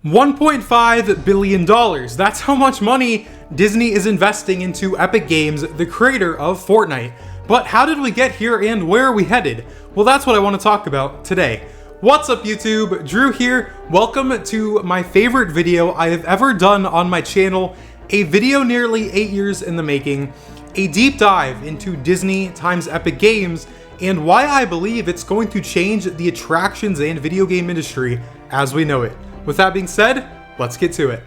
$1.5 billion. That's how much money Disney is investing into Epic Games, the creator of Fortnite. But how did we get here and where are we headed? Well, that's what I want to talk about today. What's up YouTube? Drew here. Welcome to my favorite video I have ever done on my channel. A video nearly 8 years in the making. A deep dive into Disney times Epic Games and why I believe it's going to change the attractions and video game industry as we know it. With that being said, let's get to it.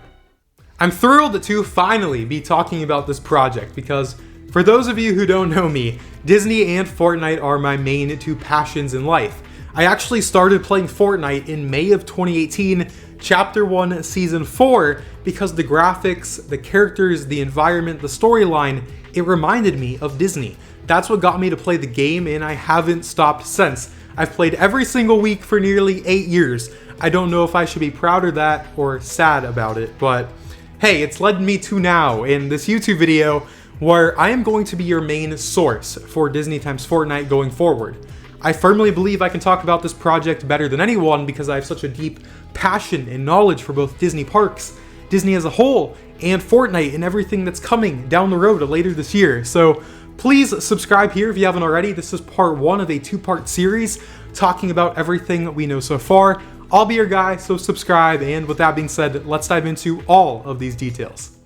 I'm thrilled to finally be talking about this project because for those of you who don't know me, Disney and Fortnite are my main two passions in life. I actually started playing Fortnite in May of 2018, Chapter 1, Season 4, because the graphics, the characters, the environment, the storyline, it reminded me of Disney. That's what got me to play the game and I haven't stopped since. I've played every single week for nearly 8 years. I don't know if I should be proud of that or sad about it, but hey, it's led me to now in this YouTube video where I am going to be your main source for Disney times Fortnite going forward. I firmly believe I can talk about this project better than anyone because I have such a deep passion and knowledge for both Disney parks, Disney as a whole, and Fortnite and everything that's coming down the road later this year. So please subscribe here if you haven't already. This is part 1 of a 2-part series talking about everything we know so far. I'll be your guy, so subscribe, and with that being said, let's dive into all of these details.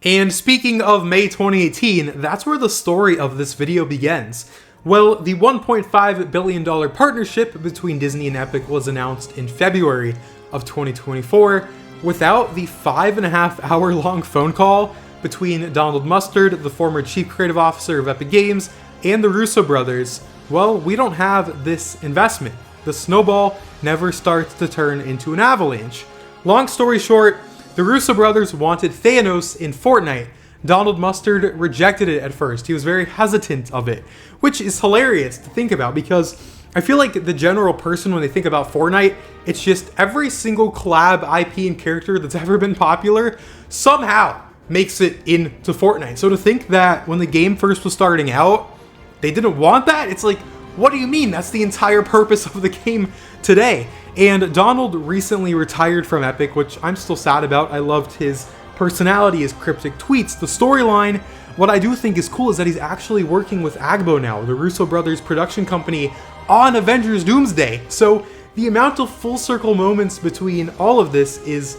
And speaking of May 2018, that's where the story of this video begins. Well, the $1.5 billion partnership between Disney and Epic was announced in February of 2024 without the 5.5-hour long phone call between Donald Mustard, the former chief creative officer of Epic Games, and the Russo brothers. Well, we don't have this investment. The snowball never starts to turn into an avalanche. Long story short, the Russo brothers wanted Thanos in Fortnite. Donald Mustard rejected it at first. He was very hesitant of it, which is hilarious to think about because I feel like the general person when they think about Fortnite, it's just every single collab, IP, and character that's ever been popular somehow makes it into Fortnite. So to think that when the game first was starting out, they didn't want that, it's like, what do you mean? That's the entire purpose of the game today. And Donald recently retired from Epic, which I'm still sad about. I loved his personality, his cryptic tweets, the storyline. What I do think is cool is that he's actually working with Agbo now, the Russo brothers production company, on Avengers Doomsday. So the amount of full circle moments between all of this is,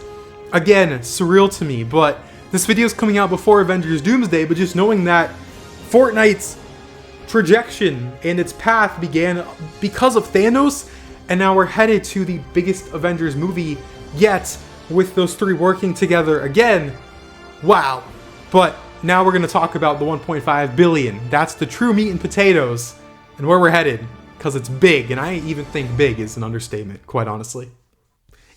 again, surreal to me. But this video is coming out before Avengers Doomsday, but just knowing that Fortnite's projection and its path began because of Thanos, and now we're headed to the biggest Avengers movie yet with those three working together again. Wow. But now we're going to talk about the 1.5 billion. That's the true meat and potatoes and where we're headed because it's big, and I even think big is an understatement, quite honestly.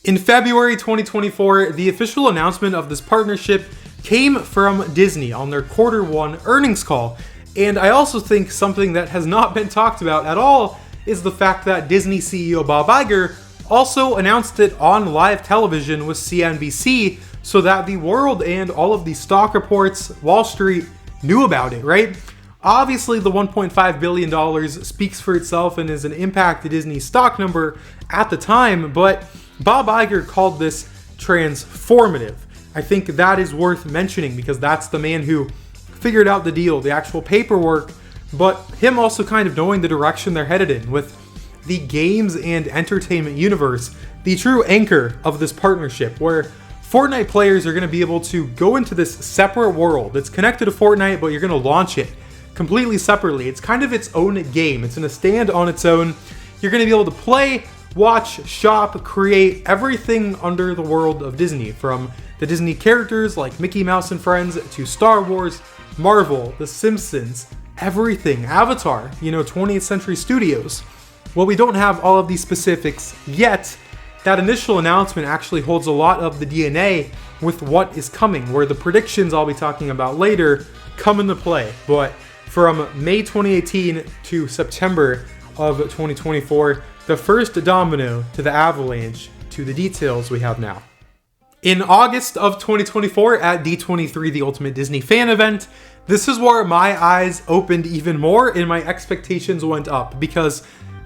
In February 2024, the official announcement of this partnership came from Disney on their Q1 earnings call. And I also think something that has not been talked about at all is the fact that Disney CEO Bob Iger also announced it on live television with CNBC so that the world and all of the stock reports, Wall Street, knew about it, right? Obviously, the $1.5 billion speaks for itself and is an impact to Disney's stock number at the time, but Bob Iger called this transformative. I think that is worth mentioning because that's the man who figured out the deal, the actual paperwork, but him also kind of knowing the direction they're headed in with the games and entertainment universe, the true anchor of this partnership, where Fortnite players are going to be able to go into this separate world that's connected to Fortnite, but you're going to launch it completely separately. It's kind of its own game. It's going to stand on its own. You're going to be able to play, watch, shop, create everything under the world of Disney, from the Disney characters like Mickey Mouse and Friends to Star Wars, Marvel, The Simpsons, everything, Avatar, 20th Century Studios. Well, we don't have all of these specifics yet. That initial announcement actually holds a lot of the DNA with what is coming, where the predictions I'll be talking about later come into play. But from May 2018 to September of 2024, the first domino to the avalanche to the details we have now. In August of 2024 at D23, the Ultimate Disney Fan Event, this is where my eyes opened even more and my expectations went up because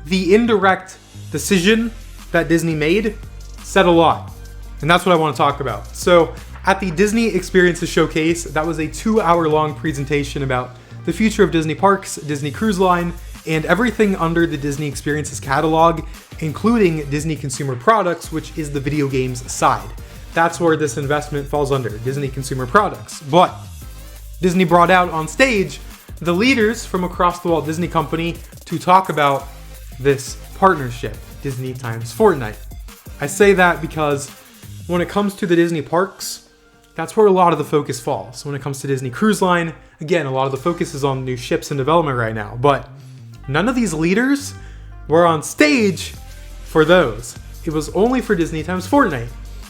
the indirect decision that Disney made said a lot. And that's what I want to talk about. So at the Disney Experiences Showcase, that was a 2-hour-long presentation about the future of Disney parks, Disney Cruise Line, and everything under the Disney Experiences catalog, including Disney Consumer Products, which is the video games side. That's where this investment falls under, Disney Consumer Products. But Disney brought out on stage the leaders from across the Walt Disney Company to talk about this partnership, Disney times Fortnite. I say that because when it comes to the Disney parks, that's where a lot of the focus falls. When it comes to Disney Cruise Line, again, a lot of the focus is on new ships in development right now, but none of these leaders were on stage for those. It was only for Disney times Fortnite.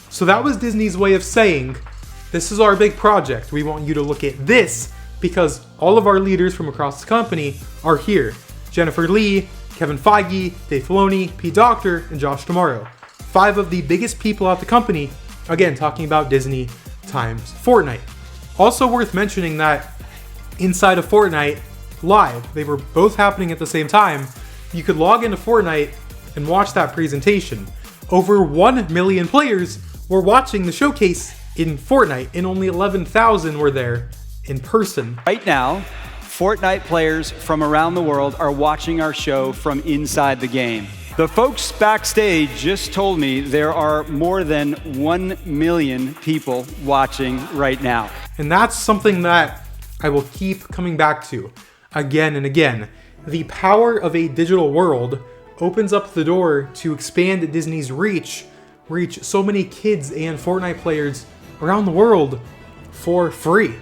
So that was Disney's way of saying, this is our big project. We want you to look at this because all of our leaders from across the company are here. Jennifer Lee, Kevin Feige, Dave Filoni, Pete Docter, and Josh D'Amaro. 5 of the biggest people at the company, again, talking about Disney times Fortnite. Also worth mentioning that inside of Fortnite live, they were both happening at the same time. You could log into Fortnite and watch that presentation. Over 1 million players were watching the showcase in Fortnite, and only 11,000 were there in person. Right now, Fortnite players from around the world are watching our show from inside the game. The folks backstage just told me there are more than 1 million people watching right now. And that's something that I will keep coming back to again and again. The power of a digital world opens up the door to expand Disney's reach so many kids and Fortnite players around the world for free,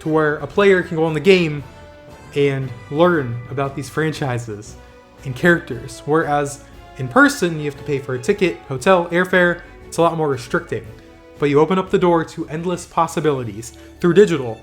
to where a player can go on the game and learn about these franchises and characters. Whereas in person, you have to pay for a ticket, hotel, airfare. It's a lot more restricting. But you open up the door to endless possibilities through digital.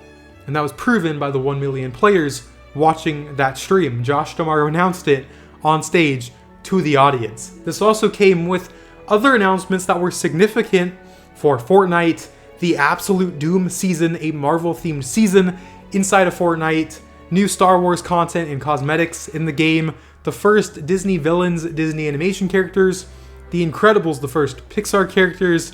And that was proven by the 1 million players watching that stream. Josh D'Amaro announced it on stage to the audience. This also came with other announcements that were significant for Fortnite, the Absolute Doom season, a Marvel-themed season inside of Fortnite, new Star Wars content and cosmetics in the game, the first Disney villains, Disney animation characters, The Incredibles, the first Pixar characters.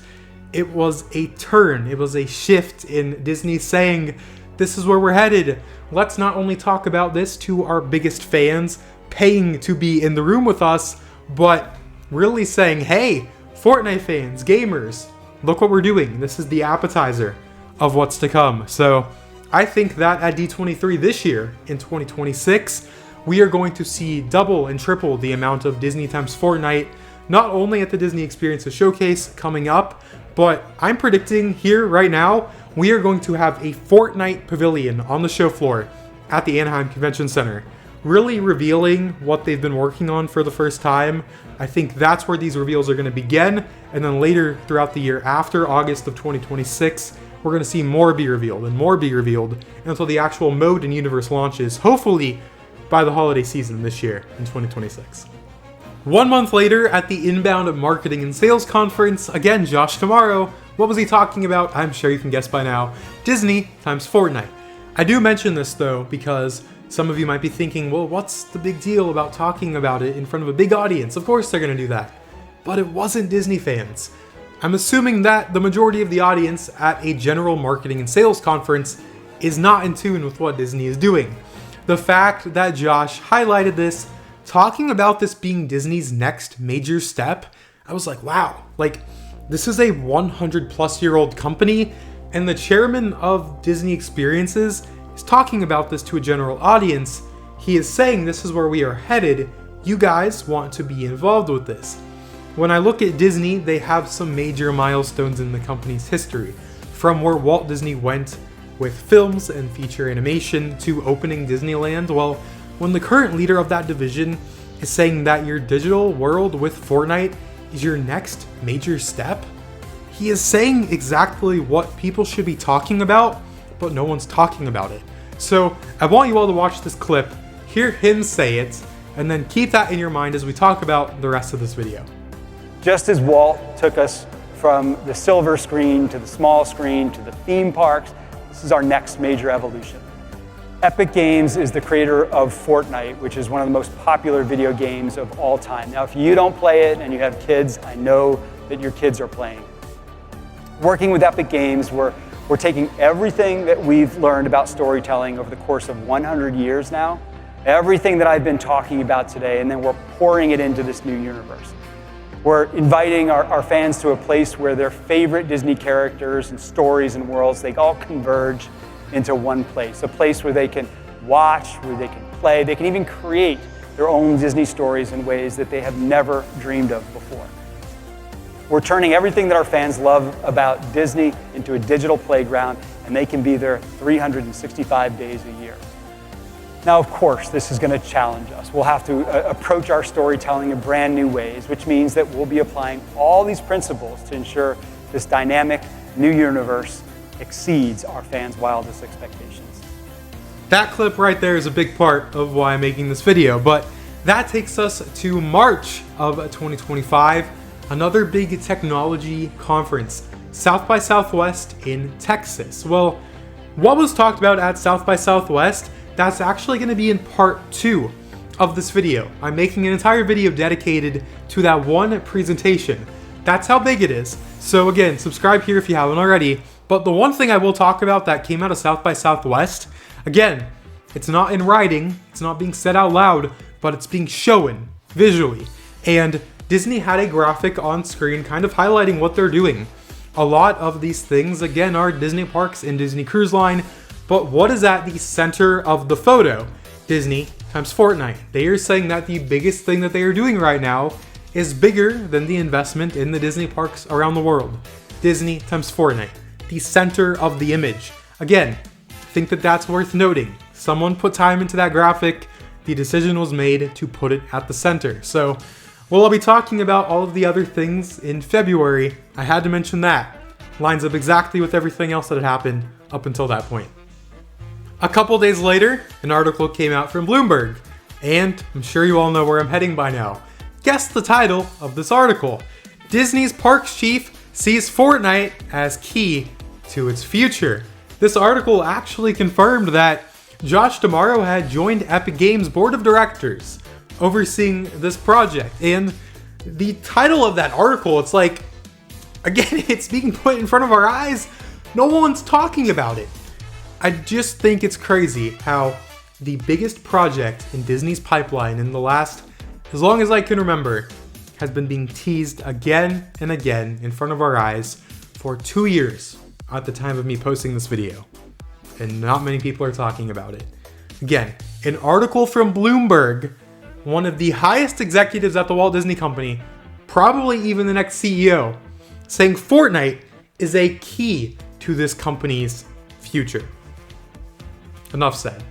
It was a turn, it was a shift in Disney saying, this is where we're headed. Let's not only talk about this to our biggest fans, paying to be in the room with us, but really saying, hey, Fortnite fans, gamers, look what we're doing. This is the appetizer of what's to come. So I think that at D23 this year, in 2026, we are going to see double and triple the amount of Disney times Fortnite, not only at the Disney Experiences Showcase coming up, but I'm predicting here right now, we are going to have a Fortnite pavilion on the show floor at the Anaheim Convention Center, really revealing what they've been working on for the first time. I think that's where these reveals are going to begin, and then later throughout the year after August of 2026, we're going to see more be revealed and more be revealed until the actual mode and universe launches, hopefully by the holiday season this year in 2026. 1 month later at the Inbound Marketing and Sales Conference, again, Josh D'Amaro, what was he talking about? I'm sure you can guess by now. Disney times Fortnite. I do mention this though because some of you might be thinking, well, what's the big deal about talking about it in front of a big audience? Of course they're going to do that. But it wasn't Disney fans. I'm assuming that the majority of the audience at a general marketing and sales conference is not in tune with what Disney is doing. The fact that Josh highlighted this, talking about this being Disney's next major step, I was like, wow, like this is a 100-plus-year-old company, and the chairman of Disney Experiences is talking about this to a general audience. He is saying this is where we are headed. You guys want to be involved with this. When I look at Disney, they have some major milestones in the company's history, from where Walt Disney went with films and feature animation to opening Disneyland. Well, when the current leader of that division is saying that your digital world with Fortnite is your next major step, he is saying exactly what people should be talking about, but no one's talking about it. So I want you all to watch this clip, hear him say it, and then keep that in your mind as we talk about the rest of this video. Just as Walt took us from the silver screen to the small screen to the theme parks, this is our next major evolution. Epic Games is the creator of Fortnite, which is one of the most popular video games of all time. Now, if you don't play it and you have kids, I know that your kids are playing. Working with Epic Games, we're taking everything that we've learned about storytelling over the course of 100 years now, everything that I've been talking about today, and then we're pouring it into this new universe. We're inviting our fans to a place where their favorite Disney characters and stories and worlds, they all converge into one place, a place where they can watch, where they can play, they can even create their own Disney stories in ways that they have never dreamed of before. We're turning everything that our fans love about Disney into a digital playground, and they can be there 365 days a year. Now, of course, this is going to challenge us. We'll have to approach our storytelling in brand new ways, which means that we'll be applying all these principles to ensure this dynamic new universe exceeds our fans' wildest expectations. That clip right there is a big part of why I'm making this video, but that takes us to March of 2025, another big technology conference, South by Southwest in Texas. Well, what was talked about at South by Southwest, that's actually going to be in part 2 of this video. I'm making an entire video dedicated to that one presentation. That's how big it is. So again, subscribe here if you haven't already. But the one thing I will talk about that came out of South by Southwest, again, it's not in writing, it's not being said out loud, but it's being shown visually. And Disney had a graphic on screen kind of highlighting what they're doing. A lot of these things, again, are Disney parks and Disney Cruise Line. But what is at the center of the photo? Disney times Fortnite. They are saying that the biggest thing that they are doing right now is bigger than the investment in the Disney parks around the world. Disney times Fortnite. The center of the image. Again, I think that that's worth noting. Someone put time into that graphic. The decision was made to put it at the center. So, while I'll be talking about all of the other things in February, I had to mention that. Lines up exactly with everything else that had happened up until that point. A couple days later, an article came out from Bloomberg, and I'm sure you all know where I'm heading by now. Guess the title of this article. Disney's parks chief sees Fortnite as key to its future. This article actually confirmed that Josh D'Amaro had joined Epic Games' board of directors, overseeing this project. And the title of that article, it's like, again, it's being put in front of our eyes. No one's talking about it. I just think it's crazy how the biggest project in Disney's pipeline in the last, as long as I can remember, has been being teased again and again in front of our eyes for 2 years at the time of me posting this video. And not many people are talking about it. Again, an article from Bloomberg, one of the highest executives at the Walt Disney Company, probably even the next CEO, saying Fortnite is a key to this company's future. Enough said.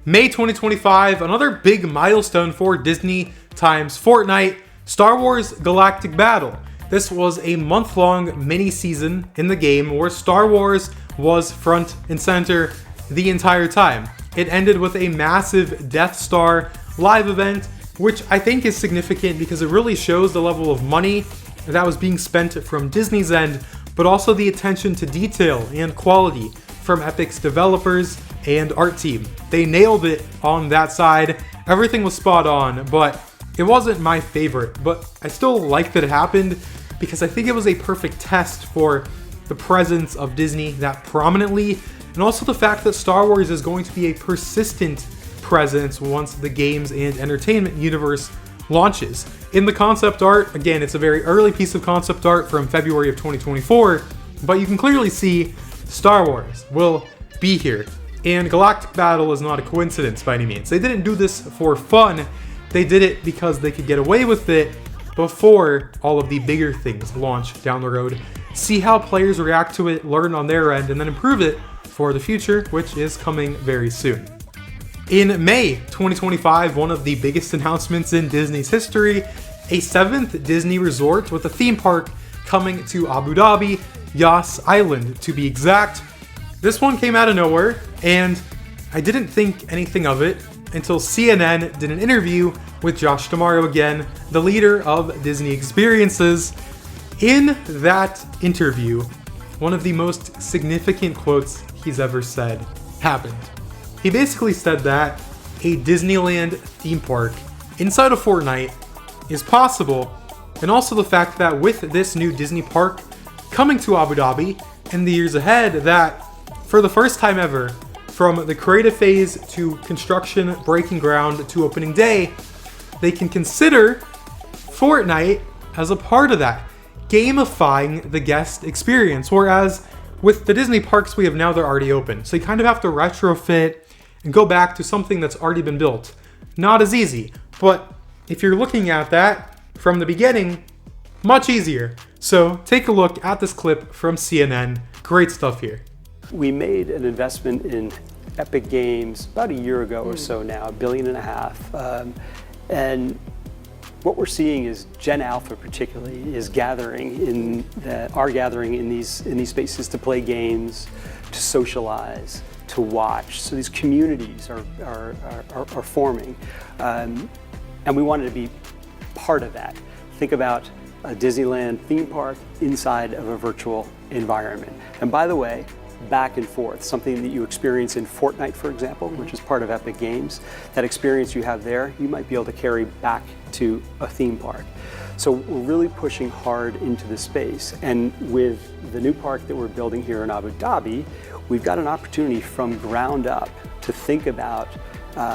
May 2025, another big milestone for Disney times Fortnite, Star Wars Galactic Battle. This was a month-long mini-season in the game where Star Wars was front and center the entire time. It ended with a massive Death Star live event, which I think is significant because it really shows the level of money that was being spent from Disney's end, but also the attention to detail and quality from Epic's developers and art team. They nailed it on that side. Everything was spot on, but it wasn't my favorite. But I still like that it happened because I think it was a perfect test for the presence of Disney that prominently, and also the fact that Star Wars is going to be a persistent presence once the games and entertainment universe launches. In the concept art, again, it's a very early piece of concept art from February of 2024, but you can clearly see Star Wars will be here. And Galactic Battle is not a coincidence by any means. They didn't do this for fun. They did it because they could get away with it before all of the bigger things launch down the road. See how players react to it, learn on their end, and then improve it for the future, which is coming very soon. In May 2025, one of the biggest announcements in Disney's history, a 7th Disney resort with a theme park coming to Abu Dhabi, Yas Island to be exact. This one came out of nowhere, and I didn't think anything of it until CNN did an interview with Josh D'Amaro again, the leader of Disney Experiences. In that interview, one of the most significant quotes he's ever said happened. He basically said that a Disneyland theme park inside of Fortnite is possible, and also the fact that with this new Disney park, coming to Abu Dhabi in the years ahead that, for the first time ever, from the creative phase to construction, breaking ground to opening day, they can consider Fortnite as a part of that, gamifying the guest experience. Whereas with the Disney parks we have now, they're already open. So you kind of have to retrofit and go back to something that's already been built. Not as easy, but if you're looking at that from the beginning, much easier. So take a look at this clip from CNN. Great stuff here. We made an investment in Epic Games about a year ago or so now, $1.5 billion. And what we're seeing is Gen Alpha particularly is gathering in these spaces to play games, to socialize, to watch. So these communities are forming. And we wanted to be part of that. Think about a Disneyland theme park inside of a virtual environment. And by the way, back and forth, something that you experience in Fortnite, for example, which is part of Epic Games, that experience you have there, you might be able to carry back to a theme park. So we're really pushing hard into the space. And with the new park that we're building here in Abu Dhabi, we've got an opportunity from ground up to think about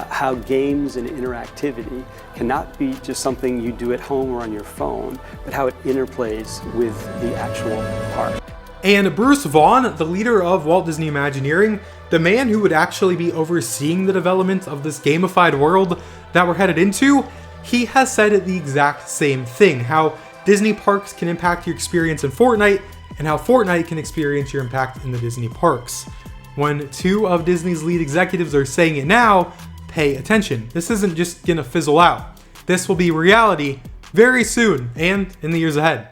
how games and interactivity cannot be just something you do at home or on your phone, but how it interplays with the actual park. And Bruce Vaughan, the leader of Walt Disney Imagineering, the man who would actually be overseeing the development of this gamified world that we're headed into, he has said the exact same thing, how Disney parks can impact your experience in Fortnite, and how Fortnite can experience your impact in the Disney parks. When two of Disney's lead executives are saying it now, pay attention. This isn't just gonna fizzle out. This will be reality very soon and in the years ahead.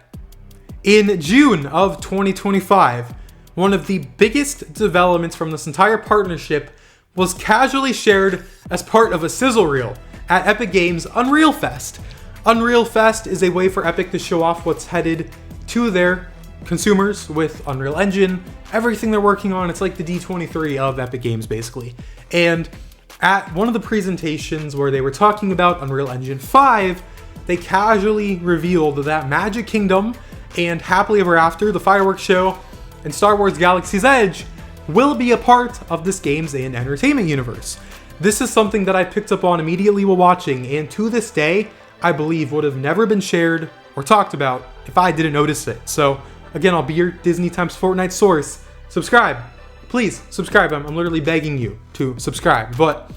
In June of 2025, one of the biggest developments from this entire partnership was casually shared as part of a sizzle reel at Epic Games' Unreal Fest. Unreal Fest is a way for Epic to show off what's headed to their consumers with Unreal Engine, everything they're working on. It's like the D23 of Epic Games, basically. And at one of the presentations where they were talking about Unreal Engine 5, they casually revealed that Magic Kingdom and Happily Ever After, the fireworks show, and Star Wars Galaxy's Edge will be a part of this games and entertainment universe. This is something that I picked up on immediately while watching, and to this day, I believe would have never been shared or talked about if I didn't notice it. So again, I'll be your Disney times Fortnite source. Subscribe. Please subscribe. I'm literally begging you to subscribe. But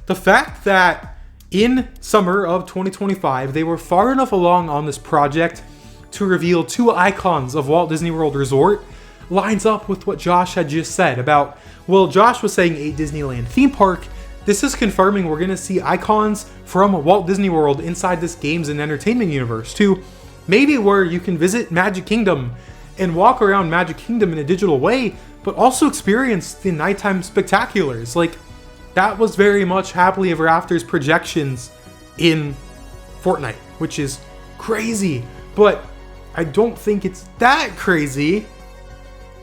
the fact that in summer of 2025, they were far enough along on this project to reveal two icons of Walt Disney World Resort lines up with what Josh had just said about, well, Josh was saying a Disneyland theme park. This is confirming we're going to see icons from Walt Disney World inside this games and entertainment universe too. Maybe where you can visit Magic Kingdom and walk around Magic Kingdom in a digital way, but also experience the nighttime spectaculars. Like, that was very much Happily Ever After's projections in Fortnite, which is crazy. But I don't think it's that crazy.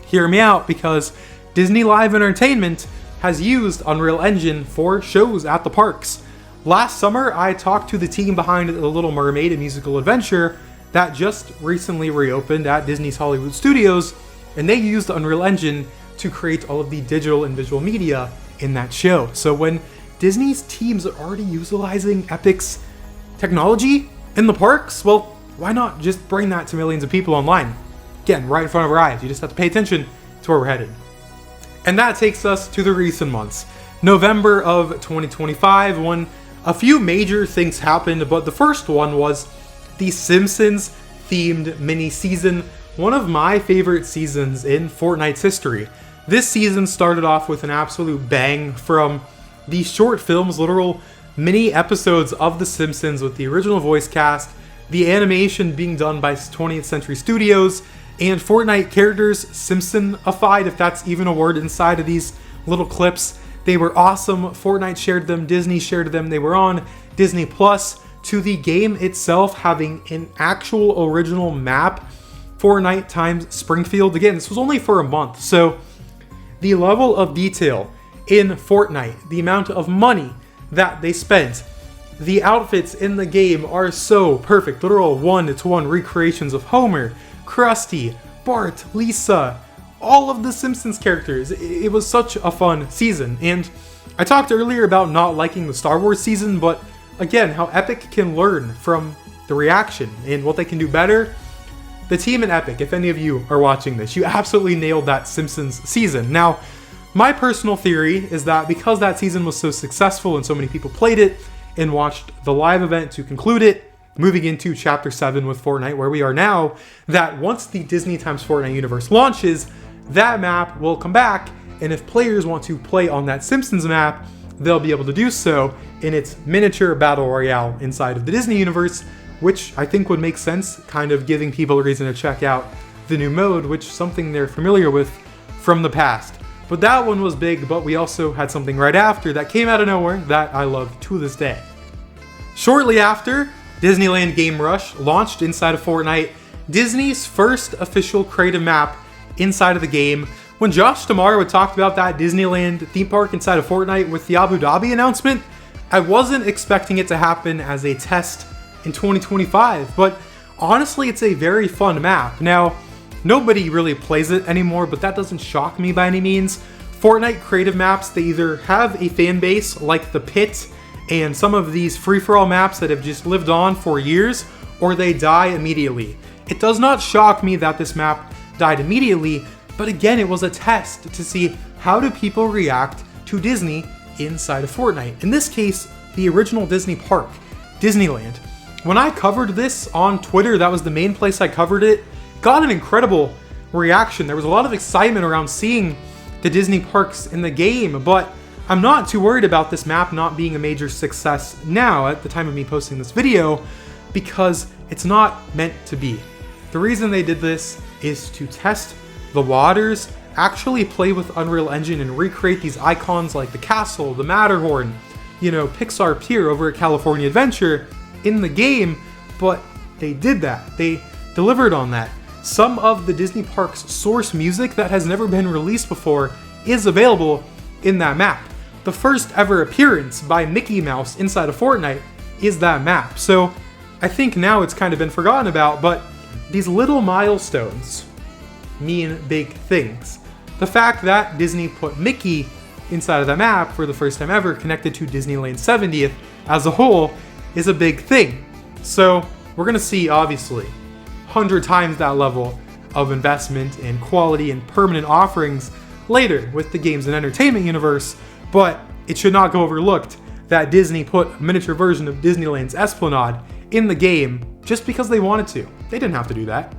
Hear me out, because Disney Live Entertainment has used Unreal Engine for shows at the parks. Last summer, I talked to the team behind The Little Mermaid, a musical adventure that just recently reopened at Disney's Hollywood Studios, and they used Unreal Engine to create all of the digital and visual media in that show. So when Disney's teams are already utilizing Epic's technology in the parks, well, why not just bring that to millions of people online? Again, right in front of our eyes. You just have to pay attention to where we're headed. And that takes us to the recent months. November of 2025, when a few major things happened, but the first one was the Simpsons themed mini season, one of my favorite seasons in Fortnite's history. This season started off with an absolute bang from the short films, literal mini episodes of The Simpsons with the original voice cast, the animation being done by 20th Century Studios, and Fortnite characters Simpsonified, if that's even a word, inside of these little clips. They were awesome. Fortnite shared them, Disney shared them. They were on Disney Plus, to the game itself having an actual original map, Fortnite times Springfield. Again, this was only for a month, so the level of detail in Fortnite, the amount of money that they spent, the outfits in the game are so perfect. Literal 1-to-1 recreations of Homer, Krusty, Bart, Lisa, all of the Simpsons characters. It was such a fun season. And I talked earlier about not liking the Star Wars season, but again, how Epic can learn from the reaction and what they can do better. The team in Epic, if any of you are watching this, you absolutely nailed that Simpsons season. Now, my personal theory is that because that season was so successful and so many people played it and watched the live event to conclude it, moving into Chapter 7 with Fortnite, where we are now, that once the Disney x Fortnite universe launches, that map will come back, and if players want to play on that Simpsons map, they'll be able to do so in its miniature battle royale inside of the Disney universe, which I think would make sense, kind of giving people a reason to check out the new mode, which is something they're familiar with from the past. But that one was big, but we also had something right after that came out of nowhere that I love to this day. Shortly after, Disneyland Game Rush launched inside of Fortnite, Disney's first official creative map inside of the game. When Josh D'Amaro had talked about that Disneyland theme park inside of Fortnite with the Abu Dhabi announcement, I wasn't expecting it to happen as a test in 2025, but honestly, it's a very fun map. Now, nobody really plays it anymore, but that doesn't shock me by any means. Fortnite creative maps, they either have a fan base like the Pit and some of these free-for-all maps that have just lived on for years, or they die immediately. It does not shock me that this map died immediately, but again, it was a test to see how do people react to Disney inside of Fortnite. In this case, the original Disney park, Disneyland. When I covered this on Twitter, that was the main place I covered it, got an incredible reaction. There was a lot of excitement around seeing the Disney parks in the game, but I'm not too worried about this map not being a major success now at the time of me posting this video, because it's not meant to be. The reason they did this is to test the waters, actually play with Unreal Engine and recreate these icons like the castle, the Matterhorn, Pixar Pier over at California Adventure in the game, but they did that. They delivered on that. Some of the Disney park's source music that has never been released before is available in that map. The first ever appearance by Mickey Mouse inside of Fortnite is that map. So I think now it's kind of been forgotten about, but these little milestones mean big things. The fact that Disney put Mickey inside of the map for the first time ever connected to Disneyland 70th as a whole is a big thing. So we're gonna see, obviously, 100 times that level of investment and quality and permanent offerings later with the games and entertainment universe, but it should not go overlooked that Disney put a miniature version of Disneyland's Esplanade in the game just because they wanted to. They didn't have to do that.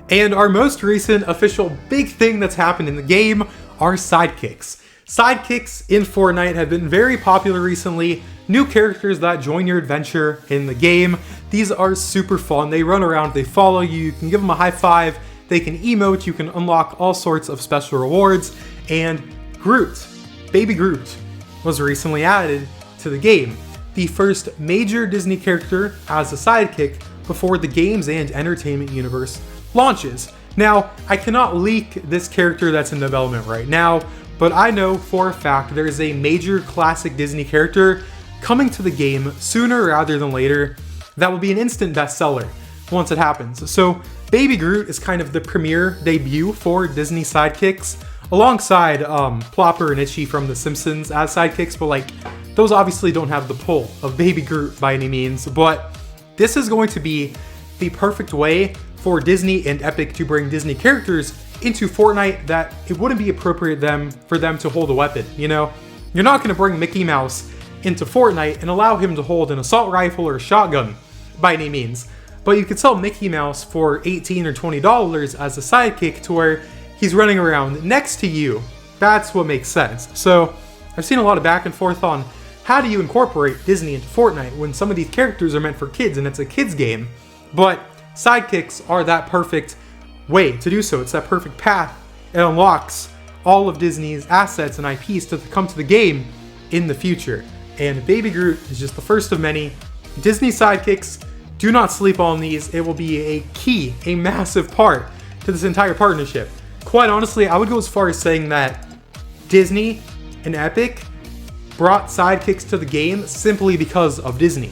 And our most recent official big thing that's happened in the game are Sidekicks. Sidekicks in Fortnite have been very popular recently. New characters that join your adventure in the game. These are super fun. They run around, they follow you, you can give them a high five, they can emote, you can unlock all sorts of special rewards, and Groot, Baby Groot, was recently added to the game. The first major Disney character as a sidekick before the games and entertainment universe launches. Now, I cannot leak this character that's in development right now, but I know for a fact there is a major classic Disney character coming to the game sooner rather than later that will be an instant bestseller once it happens. So Baby Groot is kind of the premiere debut for Disney sidekicks, alongside Plopper and Itchy from The Simpsons as sidekicks, but those obviously don't have the pull of Baby Groot by any means. But this is going to be the perfect way for Disney and Epic to bring Disney characters into Fortnite that it wouldn't be appropriate for them to hold a weapon, You're not going to bring Mickey Mouse into Fortnite and allow him to hold an assault rifle or a shotgun by any means. But you could sell Mickey Mouse for $18 or $20 as a sidekick to where he's running around next to you. That's what makes sense. So I've seen a lot of back and forth on how do you incorporate Disney into Fortnite when some of these characters are meant for kids and it's a kids game. But sidekicks are that perfect way to do so. It's that perfect path. It unlocks all of Disney's assets and IPs to come to the game in the future. And Baby Groot is just the first of many. Disney sidekicks, do not sleep on these. It will be a massive part to this entire partnership. Quite honestly, I would go as far as saying that Disney and Epic brought sidekicks to the game simply because of Disney.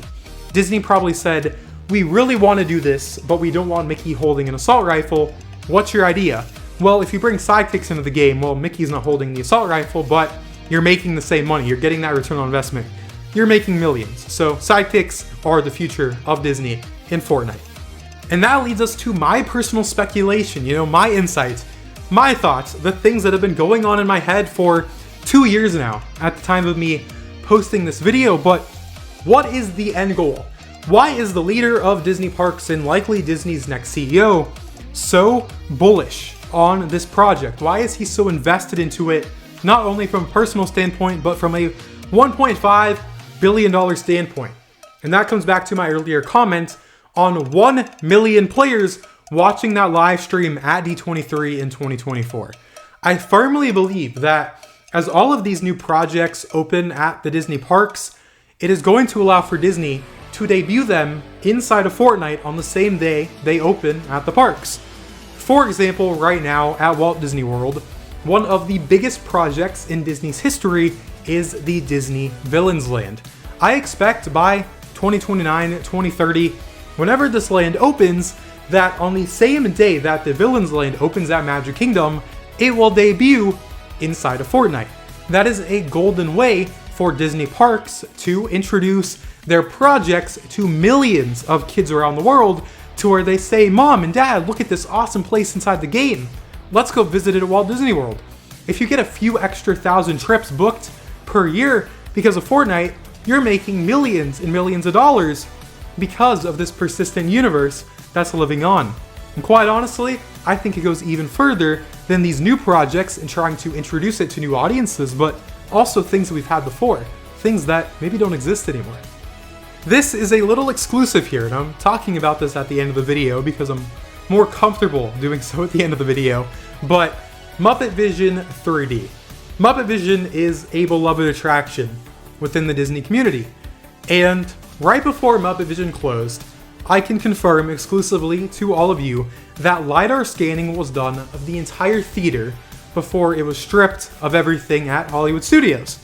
Disney probably said, we really want to do this, but we don't want Mickey holding an assault rifle. What's your idea? Well, if you bring Sidekicks into the game, well, Mickey's not holding the assault rifle, but you're making the same money. You're getting that return on investment. You're making millions. So Sidekicks are the future of Disney in Fortnite. And that leads us to my personal speculation, my insights, my thoughts, the things that have been going on in my head for 2 years now at the time of me posting this video. But what is the end goal? Why is the leader of Disney Parks and likely Disney's next CEO so bullish on this project? Why is he so invested into it, not only from a personal standpoint, but from a $1.5 billion standpoint? And that comes back to my earlier comment on 1 million players watching that live stream at D23 in 2024. I firmly believe that as all of these new projects open at the Disney parks, it is going to allow for Disney to debut them inside of Fortnite on the same day they open at the parks. For example, right now at Walt Disney World, one of the biggest projects in Disney's history is the Disney Villains Land. I expect by 2029, 2030, whenever this land opens, that on the same day that the Villains Land opens at Magic Kingdom, it will debut inside of Fortnite. That is a golden way for Disney parks to introduce their projects to millions of kids around the world, to where they say, Mom and Dad, look at this awesome place inside the game. Let's go visit it at Walt Disney World. If you get a few extra 1,000 trips booked per year because of Fortnite, you're making millions and millions of dollars because of this persistent universe that's living on. And quite honestly, I think it goes even further than these new projects and trying to introduce it to new audiences, but also things that we've had before, things that maybe don't exist anymore. This is a little exclusive here, and I'm talking about this at the end of the video because I'm more comfortable doing so at the end of the video, but Muppet Vision 3D. Muppet Vision is a beloved attraction within the Disney community, and right before Muppet Vision closed, I can confirm exclusively to all of you that LiDAR scanning was done of the entire theater before it was stripped of everything at Hollywood Studios.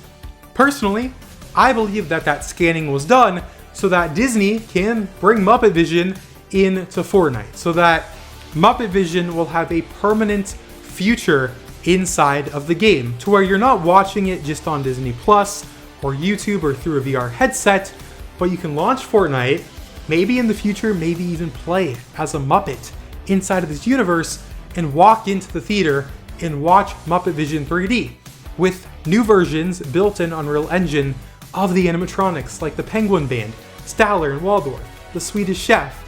Personally, I believe that scanning was done so that Disney can bring Muppet Vision into Fortnite, so that Muppet Vision will have a permanent future inside of the game, to where you're not watching it just on Disney Plus or YouTube or through a VR headset, but you can launch Fortnite, maybe in the future, maybe even play as a Muppet inside of this universe and walk into the theater and watch Muppet Vision 3D with new versions built in Unreal Engine of the animatronics like the Penguin Band, Statler and Waldorf, the Swedish Chef,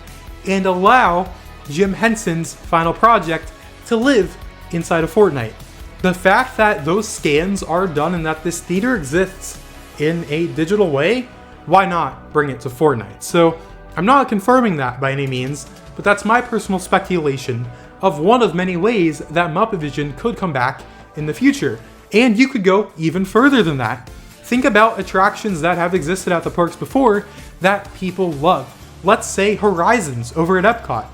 and allow Jim Henson's final project to live inside of Fortnite. The fact that those scans are done and that this theater exists in a digital way, why not bring it to Fortnite? So I'm not confirming that by any means, but that's my personal speculation of one of many ways that Muppet Vision could come back in the future. And you could go even further than that. Think about attractions that have existed at the parks before that people love. Let's say Horizons over at Epcot.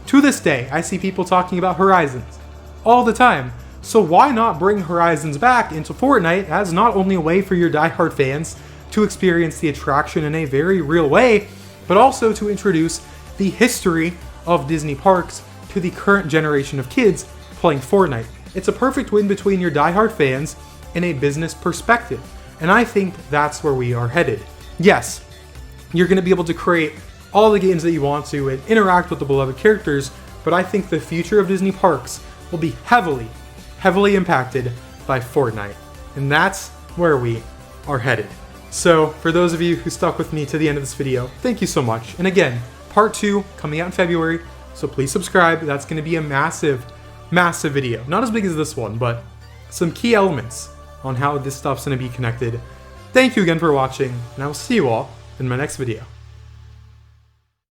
To this day, I see people talking about Horizons all the time. So why not bring Horizons back into Fortnite as not only a way for your diehard fans to experience the attraction in a very real way, but also to introduce the history of Disney parks to the current generation of kids playing Fortnite. It's a perfect win between your diehard fans and a business perspective. And I think that's where we are headed. Yes, you're going to be able to create all the games that you want to and interact with the beloved characters, but I think the future of Disney parks will be heavily impacted by Fortnite. And that's where we are headed. So for those of you who stuck with me to the end of this video, thank you so much. And again, part 2 coming out in February, so please subscribe. That's going to be a massive video. Not as big as this one, but some key elements on how this stuff's going to be connected. Thank you again for watching, and I will see you all in my next video.